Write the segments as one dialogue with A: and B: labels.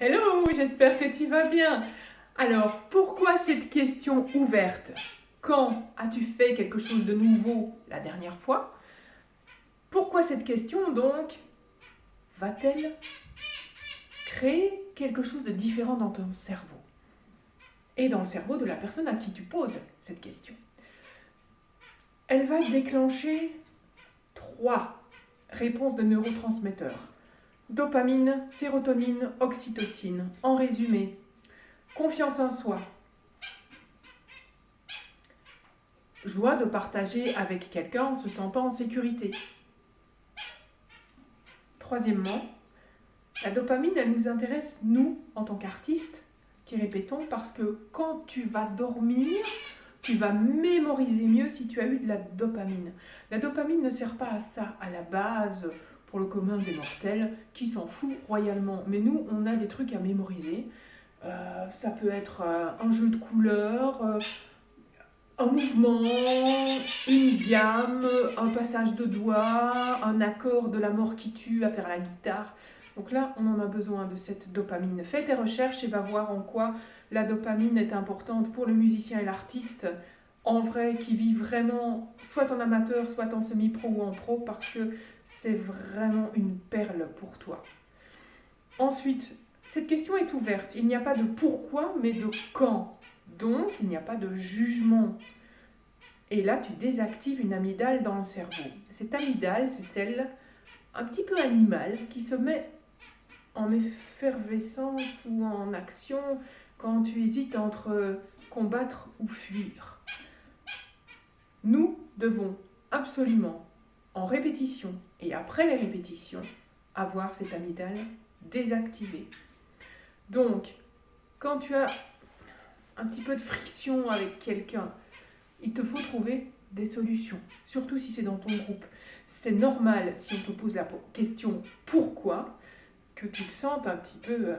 A: Hello, j'espère que tu vas bien. Alors, pourquoi cette question ouverte? Quand as-tu fait quelque chose de nouveau la dernière fois? Pourquoi cette question donc va-t-elle créer quelque chose de différent dans ton cerveau? Et dans le cerveau de la personne à qui tu poses cette question. Elle va déclencher 3 réponses de neurotransmetteurs. Dopamine, sérotonine, oxytocine. En résumé, confiance en soi, joie de partager avec quelqu'un en se sentant en sécurité. Troisièmement, la dopamine, elle nous intéresse, nous, en tant qu'artistes, qui répétons, parce que quand tu vas dormir, tu vas mémoriser mieux si tu as eu de la dopamine. La dopamine ne sert pas à ça, à la base, pour le commun des mortels, qui s'en fout royalement. Mais nous, on a des trucs à mémoriser. Ça peut être un jeu de couleurs, un mouvement, une gamme, un passage de doigts, un accord de la mort qui tue à faire la guitare. Donc là, on en a besoin de cette dopamine. Fais tes recherches et va voir en quoi la dopamine est importante pour le musicien et l'artiste, en vrai, qui vit vraiment, soit en amateur, soit en semi-pro ou en pro, parce que c'est vraiment une perle pour toi. Ensuite, cette question est ouverte. Il n'y a pas de pourquoi, mais de quand. Donc, il n'y a pas de jugement. Et là, tu désactives une amygdale dans le cerveau. Cette amygdale, c'est celle un petit peu animale qui se met en effervescence ou en action quand tu hésites entre combattre ou fuir. Nous devons absolument, en répétition et après les répétitions, avoir cette amygdale désactivée. Donc, quand tu as un petit peu de friction avec quelqu'un, il te faut trouver des solutions, surtout si c'est dans ton groupe. C'est normal, si on te pose la question « pourquoi ?», que tu te sentes un petit peu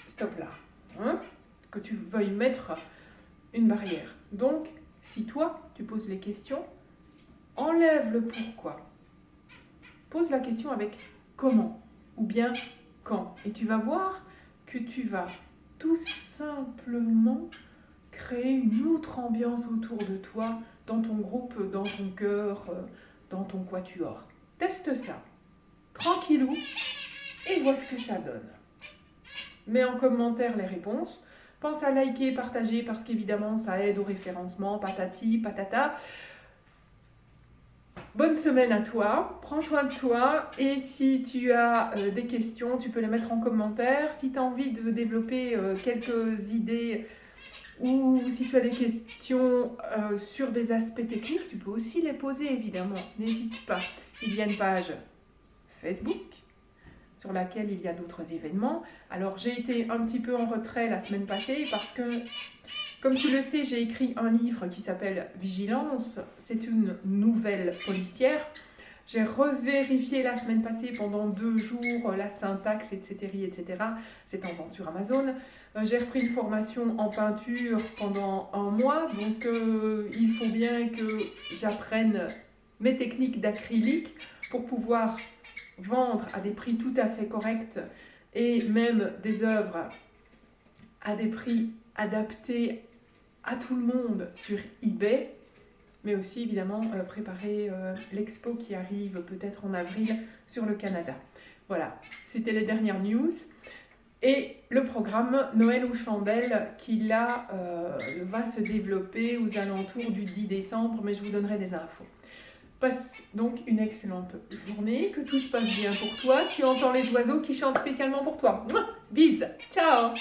A: stop là, hein, que tu veuilles mettre une barrière. Donc, si toi, tu poses les questions, enlève le pourquoi. Pose la question avec comment ou bien quand. Et tu vas voir que tu vas tout simplement créer une autre ambiance autour de toi, dans ton groupe, dans ton chœur, dans ton quatuor. Teste ça, tranquillou, et vois ce que ça donne. Mets en commentaire les réponses. Pense à liker, partager, parce qu'évidemment, ça aide au référencement, patati, patata. Bonne semaine à toi, prends soin de toi, et si tu as des questions, tu peux les mettre en commentaire. Si tu as envie de développer quelques idées, ou si tu as des questions sur des aspects techniques, tu peux aussi les poser, évidemment. N'hésite pas. Il y a une page Facebook sur laquelle il y a d'autres événements. Alors, j'ai été un petit peu en retrait la semaine passée parce que, comme tu le sais, j'ai écrit un livre qui s'appelle Vigilance. C'est une nouvelle policière. J'ai revérifié la semaine passée pendant 2 jours la syntaxe, etc. etc. C'est en vente sur Amazon. J'ai repris une formation en peinture pendant 1 mois. Donc, il faut bien que j'apprenne mes techniques d'acrylique pour pouvoir vendre à des prix tout à fait corrects et même des œuvres à des prix adaptés à tout le monde sur eBay, mais aussi évidemment préparer l'expo qui arrive peut-être en avril sur le Canada. Voilà, c'était les dernières news. Et le programme Noël aux chandelles qui là va se développer aux alentours du 10 décembre, mais je vous donnerai des infos. Passe donc une excellente journée, que tout se passe bien pour toi. Tu entends les oiseaux qui chantent spécialement pour toi. Mouah, bise, ciao!